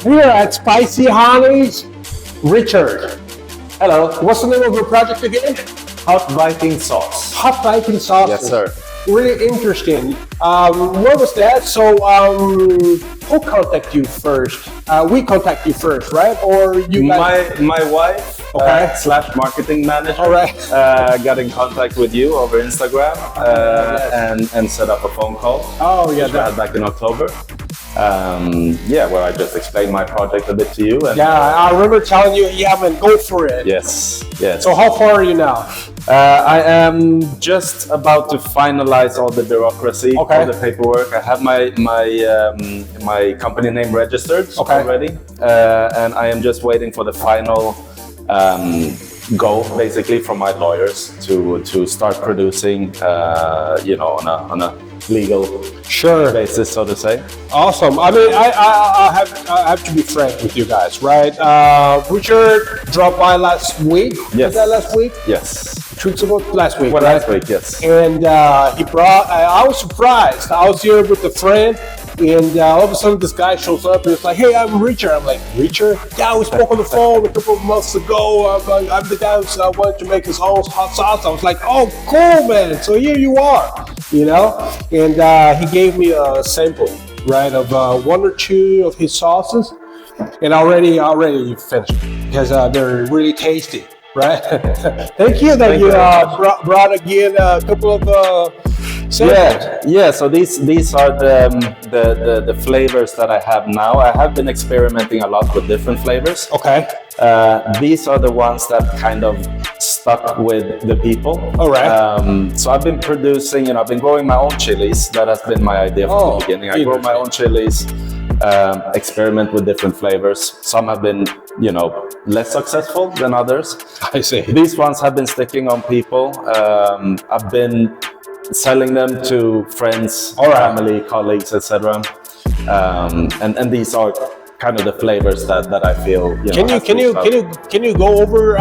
We are at Spicy HONNEYS. Richard, Hello, what's the name of your project again? Hot Viking Sauce. Hot Viking Sauce. Yes, sir. Really interesting. What was that? So, who contacted you first? We contact you first, right? Or you guys? My wife Okay. slash marketing manager All right. got in contact with you over Instagram and set up a phone call. Oh, yeah. Which we had back in October. Where I just explained my project a bit to you. And, Yeah, I remember telling you, yeah, man, go for it. Yes. So, how far are you now? I am just about to finalize all the bureaucracy, Okay. all the paperwork. I have my company name registered Okay. already, and I am just waiting for the final go, basically, from my lawyers to start producing, on a legal Sure. basis, so to say. Awesome. I mean, I have to be frank with you guys, right? Richard dropped by last week. Yes. Was that last week? Yes. 2 weeks ago? Last week. Well, right? last week, yes. And he brought. I was surprised. I was here with a friend, and all of a sudden this guy shows up and it's like, "Hey, I'm Richard." I'm like, "Richard? Yeah, we spoke on the phone a couple of months ago. I'm the guy who wanted to make his own hot sauce." I was like, "Oh, cool, man! So here you are." And he gave me a sample, right, of 1 or 2 of his sauces, and already finished because they're really tasty, right? Thank you that you brought again a couple of samples. Yeah. So these are the flavors that I have now. I have been experimenting a lot with different flavors. Okay. These are the ones that kind of stuck with the people. All right. So I've been producing, I've been growing my own chilies. That has been my idea from the beginning. I grow my own chilies, experiment with different flavors. Some have been, less successful than others. I see. These ones have been sticking on people. I've been selling them to friends, family, colleagues, etc. And these are kind of the flavors that I feel. Can you go over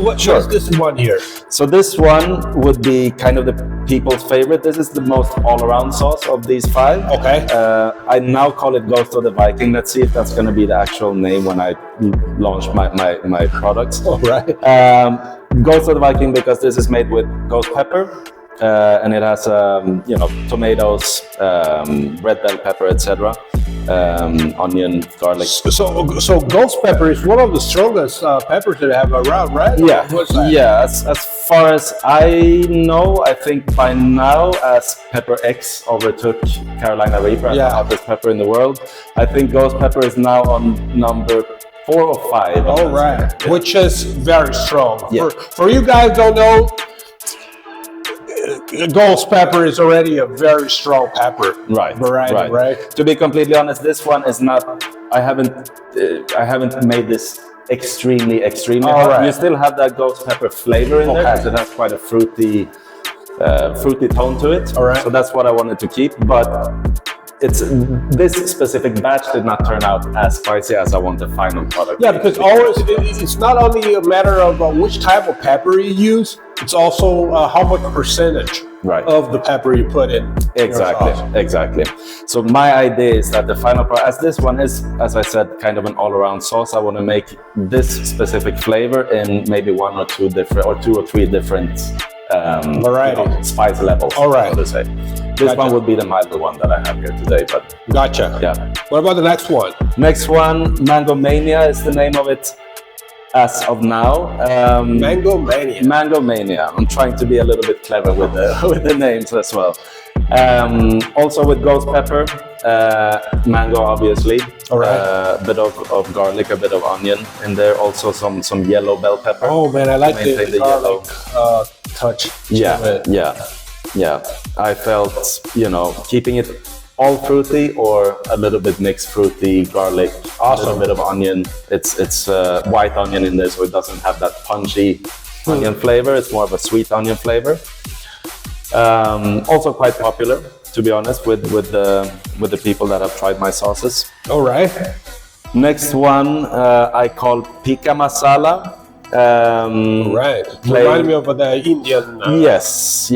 what is this one here? So this one would be kind of the people's favorite. This is the most all-around sauce of these 5. Okay. I now call it Ghost of the Viking. Let's see if that's going to be the actual name when I launch my products. All right. Ghost of the Viking because this is made with ghost pepper. And it has, tomatoes, red bell pepper, etc. Onion, garlic. So ghost pepper is one of the strongest peppers that I have around, right? Yeah. What's that? Yeah. As far as I know, I think by now, as Pepper X overtook Carolina Reaper as the hottest pepper in the world, I think ghost pepper is now on number 4 or 5. All right. Yeah. Which is very strong. Yeah. For you guys don't know, ghost pepper is already a very strong pepper variety, right? To be completely honest, this one is not. I haven't made this extremely All hot. right. You still have that ghost pepper flavor in there because it has quite a fruity tone to it. All right. So that's what I wanted to keep, but this specific batch did not turn out as spicy as I want the final product. Yeah, because it's not only a matter of which type of pepper you use, it's also how much percentage of the pepper you put in. Exactly. So my idea is that the final product, as this one is, as I said, kind of an all-around sauce, I want to make this specific flavor in maybe 1 or 2 different, or 2 or 3 different variety spice levels. All right. So to say. This one would be the milder one that I have here today, but gotcha. Yeah. What about the next one? Next one, Mango Mania is the name of it as of now. Mango Mania. Mango Mania. I'm trying to be a little bit clever with the names as well. Also with ghost pepper, mango obviously. All right. A bit of garlic, a bit of onion, and there also some yellow bell pepper. Oh man, I like the yellow touch. Yeah. I felt, keeping it all fruity or a little bit mixed fruity, garlic, a little bit of onion. It's white onion in there, so it doesn't have that punchy onion flavor. It's more of a sweet onion flavor. Also quite popular, to be honest, with the people that have tried my sauces. All right. Next one I call Pica Masala. Right. Remind me of the Indian. Yes.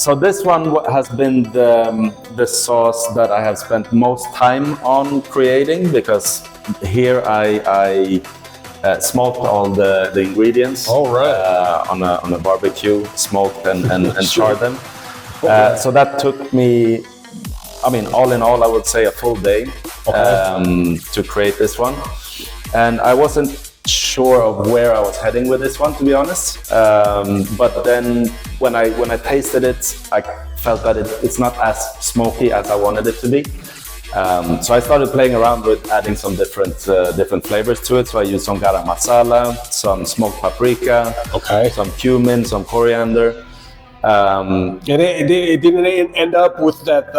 So this one has been the sauce that I have spent most time on creating because here I smoked all the ingredients. All right. On a barbecue, smoked and charred them. So that took me, I mean, all in all, I would say a full day to create this one. And I wasn't sure of where I was heading with this one, to be honest. But then when I tasted it, I felt that it's not as smoky as I wanted it to be. So I started playing around with adding some different flavors to it. So I used some garam masala, some smoked paprika, some cumin, some coriander. And it didn't end up with that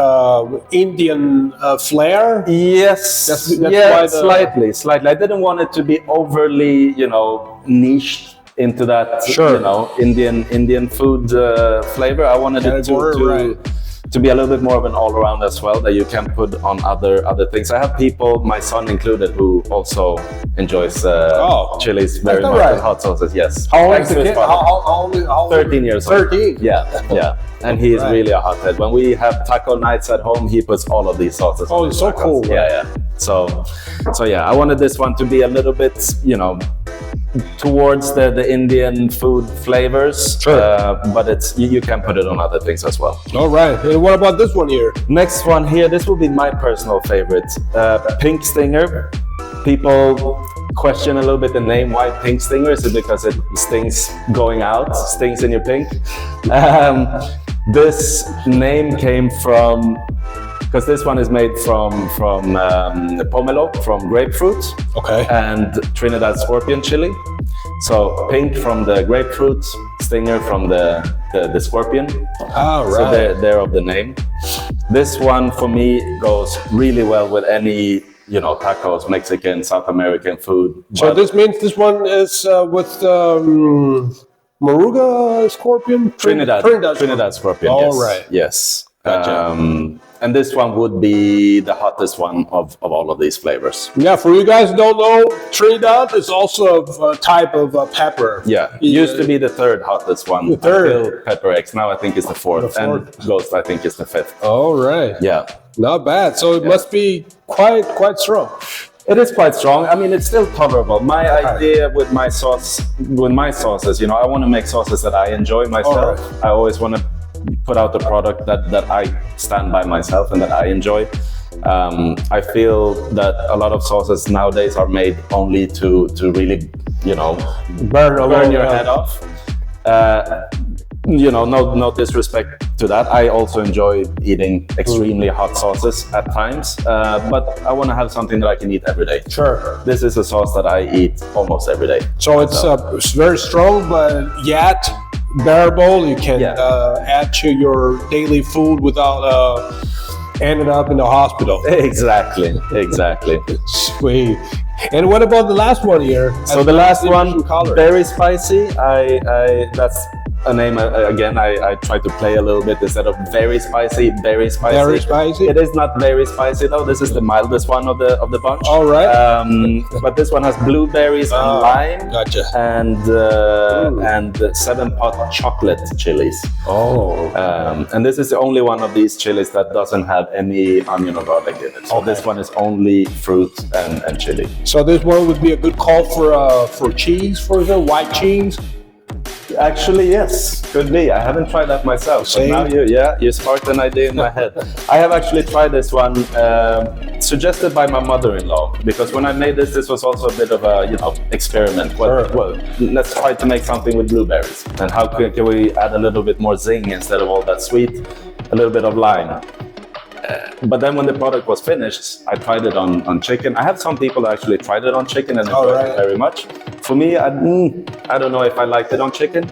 Indian flair? Yes, that's yeah, slightly. I didn't want it to be overly, niched into that, Indian food flavor. I wanted it to be a little bit more of an all-around as well, that you can put on other things. I have people, my son included, who also enjoys chilies very much, and hot sauces. Yes. How old is the kid? How 13 years old. 13? Yeah. And he is really a hothead. When we have taco nights at home, he puts all of these sauces. Oh, it's so cool. Yeah. So yeah, I wanted this one to be a little bit, towards the Indian food flavors. Sure. But you can put it on other things as well. All right. And what about this one here? Next one here, this will be my personal favorite. Pink Stinger. People question a little bit the name. Why Pink Stinger? Is it because it stings going out, stings in your pink? This name came from, because this one is made from pomelo, from grapefruit, and Trinidad scorpion chili. So pink from the grapefruit, stinger from the scorpion. Oh, right. So they're of the name. This one for me goes really well with any, tacos, Mexican, South American food. So this means this one is with Moruga scorpion? Trinidad scorpion. All right. Yes. Gotcha. And this one would be the hottest one of all of these flavors. Yeah, for you guys who don't know, Trinidad is also a type of pepper. Yeah, it used to be the third hottest one. The third. Until Pepper X. Now I think it's the fourth. And Ghost, I think, is the fifth. All right. Yeah. Not bad. So it must be quite strong. It is quite strong. I mean, it's still tolerable. My idea with my sauces, I want to make sauces that I enjoy myself. I always want to put out the product that I stand by myself and that I enjoy. I feel that a lot of sauces nowadays are made only to really, burn your head off. No disrespect to that. I also enjoy eating extremely hot sauces at times, but I want to have something that I can eat every day. Sure. This is a sauce that I eat almost every day. So it's very strong, but yet bearable. You can add to your daily food without ending up in the hospital. Exactly. Sweet. And what about the last one here? So the last one, very spicy. That's a name again. I try to play a little bit instead of very spicy. Very spicy. It is not very spicy though. This is the mildest one of the bunch. All right. But this one has blueberries and lime. Gotcha. And 7-pot chocolate chilies. Oh. And this is the only one of these chilies that doesn't have any onion or garlic in it. So this one is only fruit and chili. So this one would be a good call for cheese, for example, white cheese. Actually, yes, could be. I haven't tried that myself. But now you sparked an idea in my head. I have actually tried this one, suggested by my mother-in-law, because when I made this was also a bit of a experiment. Well, let's try to make something with blueberries, and how can we add a little bit more zing instead of all that sweet, a little bit of lime. But then when the product was finished, I tried it on chicken. I have some people that actually tried it on chicken and enjoyed it very much. For me, I don't know if I liked it on chicken.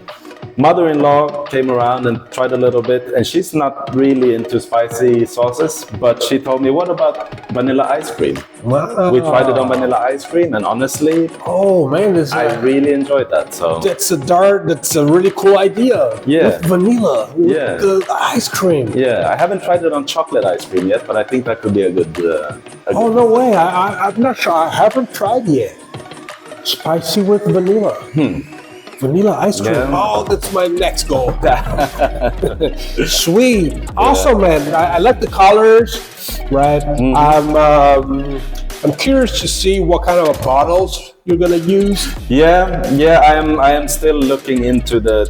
Mother-in-law came around and tried a little bit, and she's not really into spicy sauces, but she told me, what about vanilla ice cream? Wow. We tried it on vanilla ice cream, and honestly, I really enjoyed that. So that's a really cool idea. Yeah. With vanilla. With the ice cream. Yeah, I haven't tried it on chocolate ice cream yet, but I think that could be a good. No way! I'm not sure. I haven't tried yet. Spicy with vanilla. Vanilla ice cream. Yeah. Oh, that's my next goal. Sweet. Awesome, man. I like the colors, right? I'm curious to see what kind of bottles you're gonna use. Yeah, I am still looking into the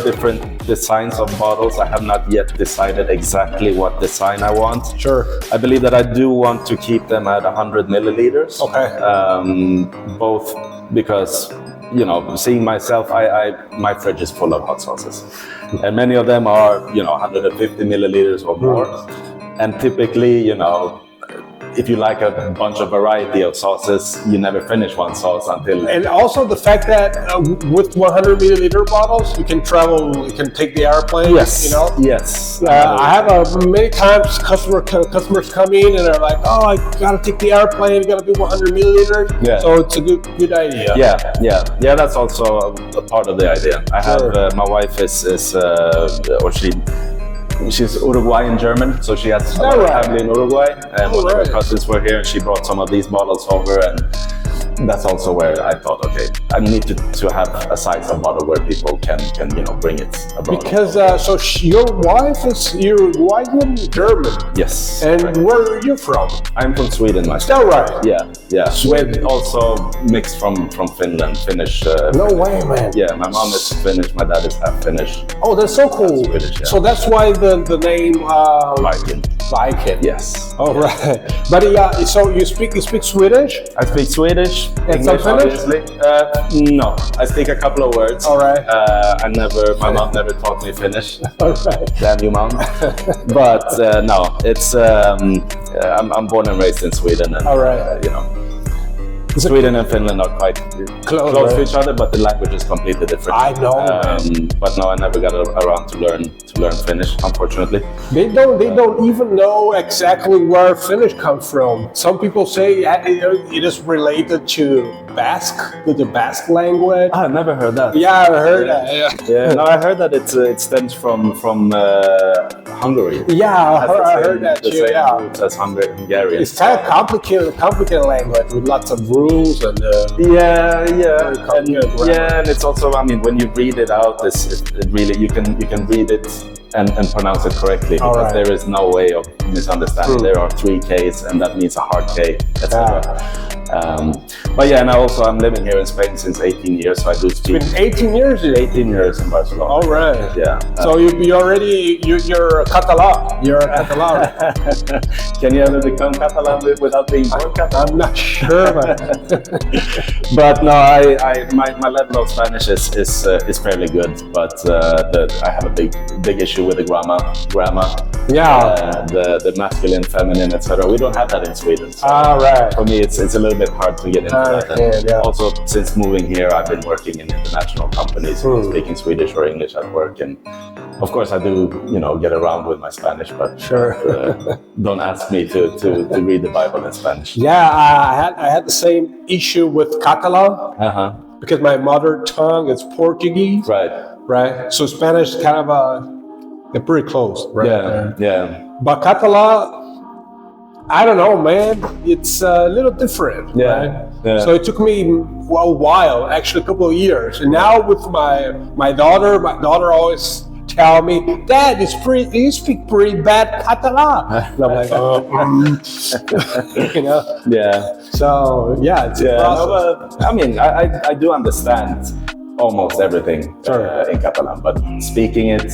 different designs of bottles. I have not yet decided exactly what design I want. Sure. I believe that I do want to keep them at 100 milliliters. Okay. Both because, you know, seeing myself, my fridge is full of hot sauces, and many of them are, you know, 150 milliliters or more. And typically, you know, if you like a bunch of variety of sauces, you never finish one sauce until... And also the fact that with 100 milliliter bottles, you can travel, you can take the airplane, Yes, you know? yes. I have many times customers come in and they're like, oh, I gotta take the airplane, it gotta be 100 milliliters. Yeah. So it's a good idea. Yeah, that's also a part of the idea. I have, my wife she's Uruguayan German, so she has a lot of family in Uruguay, and one of her cousins were here and she brought some of these bottles over, and that's also where I thought, okay, I need to have a size of bottle where people can you know, bring it abroad. Because so your wife is Uruguayan German. Yes. And correct. where are you from? I'm from Sweden myself. Is that right? Yeah. Sweden also mixed from Finland, Finnish. No way, man. Yeah, my mom is Finnish, my dad is half Finnish. Oh, that's so cool. Swedish, yeah. So that's why the name Viking. Viking. Yes. Oh, right. But so you speak Swedish? I speak Swedish. And some Finnish? Obviously. No, I speak a couple of words. All right. My mom never taught me Finnish. All right. Damn you, mom. But no, it's I'm born and raised in Sweden, and all right. you know, Sweden and Finland are quite close to each other, but the language is completely different. I know. But no, I never got around to learn Finnish, unfortunately. They don't even know exactly where Finnish comes from. Some people say it is related to Basque, the Basque language. I never heard that. Yeah, I heard that. Yeah. No, I heard that it stems from Hungary. Yeah, I heard that the too. same Yeah. roots as Hungarian. It's kind of complicated language with lots of rules and and it's also, I mean, when you read it out, it really you can read it and pronounce it correctly, because there is no way of misunderstanding. There are 3 Ks, and that means a hard K, etc. But yeah, and I'm living here in Spain since 18 years, so I do speak. It's been 18 years. 18 years in Barcelona. All right. Yeah. So you're Catalan. You're a Catalan. Can you ever become Catalan without being born Catalan? I'm not sure, but but no, my level of Spanish is fairly good, but I have a big issue with the grammar. Yeah. The masculine, feminine, etc. We don't have that in Sweden. So right. for me, it's a little bit hard to get into that. And yeah. also, since moving here, I've been working in international companies, speaking Swedish or English at work, and of course, I do, you know, get around with my Spanish, but don't ask me to read the Bible in Spanish. Yeah, I had the same issue with Catalan because my mother tongue is Portuguese. Right. So Spanish kind of they're pretty close. Right. Yeah. But Catalan, I don't know, man. It's a little different. Right? Yeah. So it took me a while, actually a couple of years, and now with my daughter always tell me, Dad, you speak pretty bad Catalan. And I'm like, you know. Yeah. So yeah, it's a process. I mean, I do understand almost everything in Catalan, but speaking it,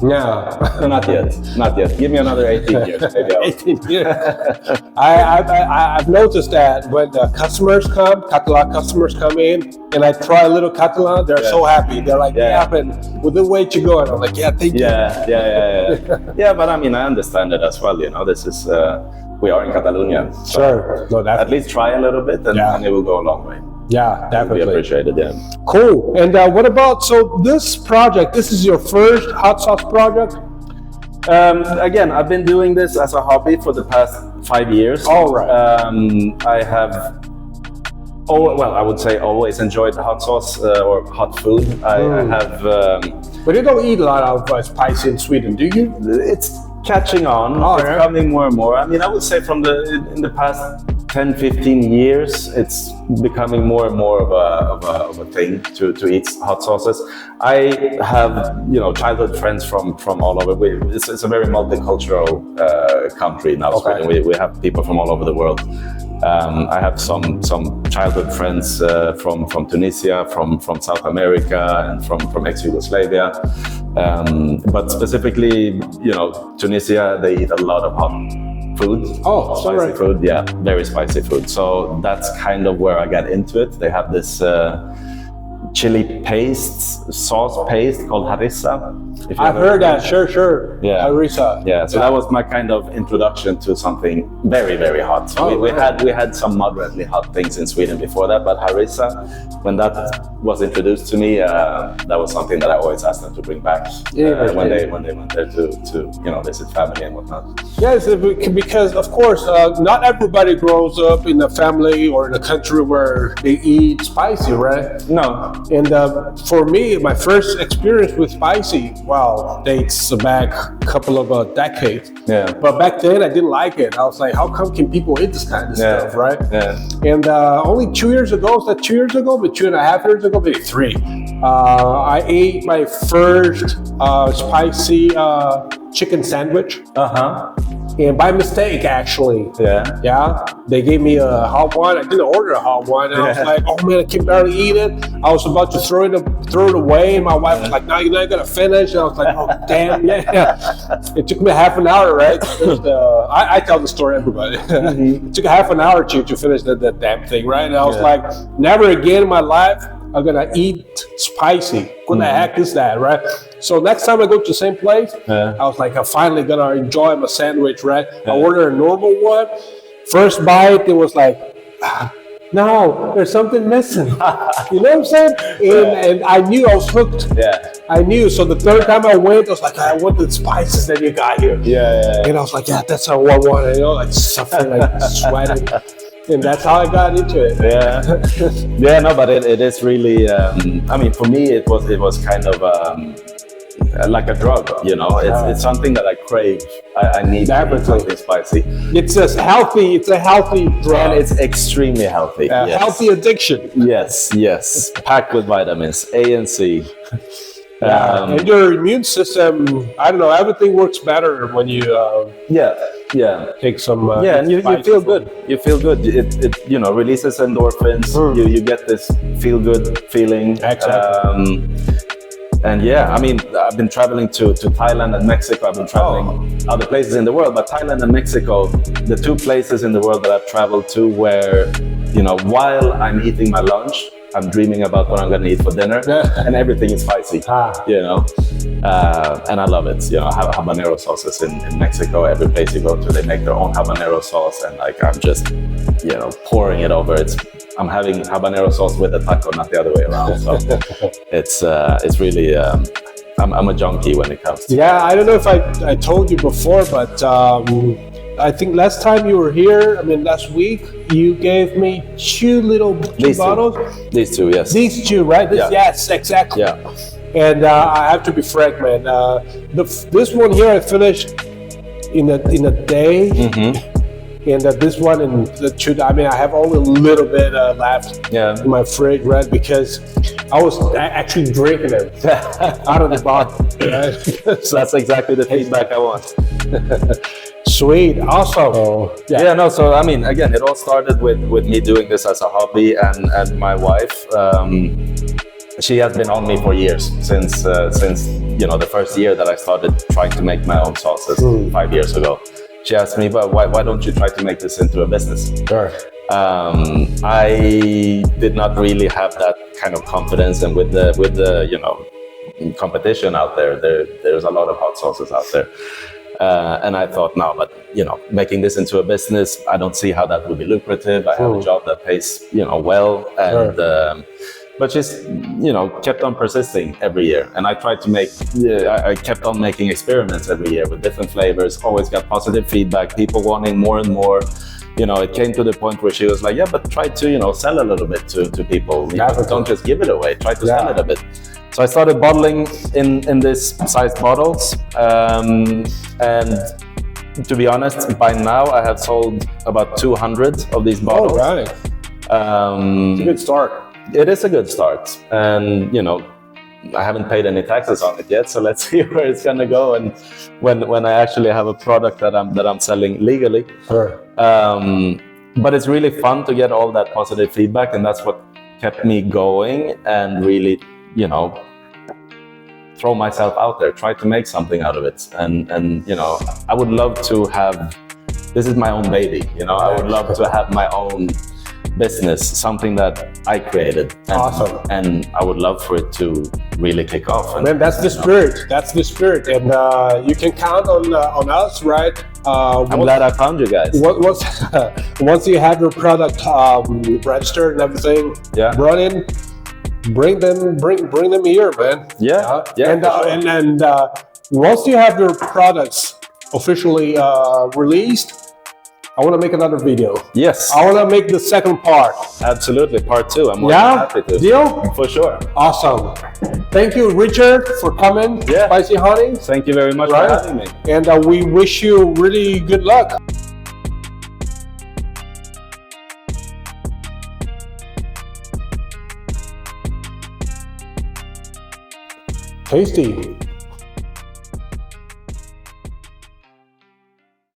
no, not yet. Give me another 18 years, maybe. 18 years. I've noticed that when the Catalan customers come in, and I try a little Catalan, they're so happy. They're like, man, with the way to go, and I'm like, thank you. Yeah, but I mean, I understand it as well. You know, this is we are in Catalonia. So no, at least try a little bit, and it will go a long way. Yeah, definitely. We appreciate it, yeah. Cool. And what about, so this project, this is your first hot sauce project? Again, I've been doing this as a hobby for the past 5 years. All right. I have, I would say always enjoyed hot sauce or hot food. I have... but you don't eat a lot of spicy in Sweden, do you? It's catching on. It's coming more and more. I mean, I would say in the past 10, 15 years, it's becoming more and more of a thing to eat hot sauces. I have, you know, childhood friends from all over. It's a very multicultural country now, Sweden. We have people from all over the world. I have some childhood friends from Tunisia, from South America, and from ex-Yugoslavia. But specifically, you know, Tunisia, they eat a lot of hot food. Oh, spicy food. Yeah, very spicy food. So that's kind of where I got into it. They have this chili sauce paste called harissa. I've heard that. Sure. Yeah, harissa. Yeah. So that was my kind of introduction to something very, very hot. So we had some moderately hot things in Sweden before that, but harissa, when that was introduced to me, that was something that I always asked them to bring back when they went there to you know, visit family and whatnot. Yes, because of course not everybody grows up in a family or in a country where they eat spicy, right? No. And for me, my first experience with spicy, well, dates back a couple of decades. Yeah. But back then, I didn't like it. I was like, how come can people eat this kind of stuff, right? Yeah. And only 2 years ago, was that 2 years ago? But 2.5 years ago, maybe 3. I ate my first spicy chicken sandwich. And by mistake, actually. Yeah. They gave me a hot one. I didn't order a hot one. And I was like, oh man, I can barely eat it. I was about to throw it away. And my wife was like, no, you're not gonna finish. And I was like, oh damn, yeah. It took me half an hour, right? I tell the story, everybody. It took half an hour to finish that damn thing, right? And I was like, never again in my life I'm gonna eat spicy. What the heck is that, right? So next time I go to the same place, I was like, I'm finally gonna enjoy my sandwich, right? I ordered a normal one. First bite, it was like, no, there's something missing. You know what I'm saying? And I knew I was hooked. Yeah. I knew. So the third time I went, I was like, I want the spices that you got here. Yeah. And I was like, yeah, that's how I want it. You know, like suffering, like sweating. And that's how I got into it. Yeah, no, but it is really. I mean, for me, it was kind of like a drug. You know, it's something that I crave. I need something spicy. It's a healthy drug. And it's extremely healthy. Healthy addiction. Yes. Packed with vitamins A and C. And your immune system, I don't know, everything works better when you take some and you feel good. You feel good. It you know, releases endorphins. You get this feel good feeling. Exactly. And yeah, I mean, I've been traveling to Thailand and Mexico. I've been traveling other places in the world, but Thailand and Mexico, the two places in the world that I've traveled to where, you know, while I'm eating my lunch, I'm dreaming about what I'm going to eat for dinner, and everything is spicy, you know, and I love it. You know, I have habanero sauces in Mexico. Every place you go to, they make their own habanero sauce, and like I'm just, you know, pouring it over. I'm having habanero sauce with a taco, not the other way around. So it's really, I'm a junkie when it comes to. Yeah, I don't know if I told you before, but I think last time you were here, I mean last week, you gave me two bottles. These two, yes. These two, right? Yes, exactly. Yeah. And I have to be frank, man. This one here I finished in a day. And this one in the two, I mean, I have only a little bit left in my fridge, right? Because I was actually drinking it out of the bottle. Right? So that's exactly the feedback I want. Sweet, awesome. So I mean, again, it all started with me doing this as a hobby, and my wife, she has been on me for years, since you know, the first year that I started trying to make my own sauces 5 years ago. She asked me, but why don't you try to make this into a business? Sure. I did not really have that kind of confidence, and with the you know, competition out there's a lot of hot sauces out there. And I thought, no, but you know, making this into a business, I don't see how that would be lucrative. I have a job that pays, you know, well, and but she's, you know, kept on persisting every year. And I tried to make, I kept on making experiments every year with different flavors. Always got positive feedback, people wanting more and more. You know, it came to the point where she was like, yeah, but try to, you know, sell a little bit to people. You know, don't just give it away. Try to sell it a bit. So I started bottling in this sized bottles, and to be honest, by now I have sold about 200 of these bottles. Oh, right. It's a good start. It is a good start, and you know, I haven't paid any taxes on it yet, so let's see where it's gonna go. And when I actually have a product that I'm selling legally. Sure. But it's really fun to get all that positive feedback, and that's what kept me going and really, you know, throw myself out there, try to make something out of it. And you know, I would love to have, this is my own baby, you know, I would love to have my own business, something that I created. And, awesome. And I would love for it to really kick off. And, man, that's the spirit. That's the spirit. And you can count on us, right? I'm glad I found you guys. Once you have your product registered and everything, brought in, bring them here, man. Yeah. And once you have your products officially released, I want to make another video. Yes. I want to make the second part. Absolutely, part 2. I'm more than happy to. Deal? For sure. Awesome. Thank you, Richard, for coming. Yeah. Spicy Honey. Thank you very much for having me. And we wish you really good luck. Tasty.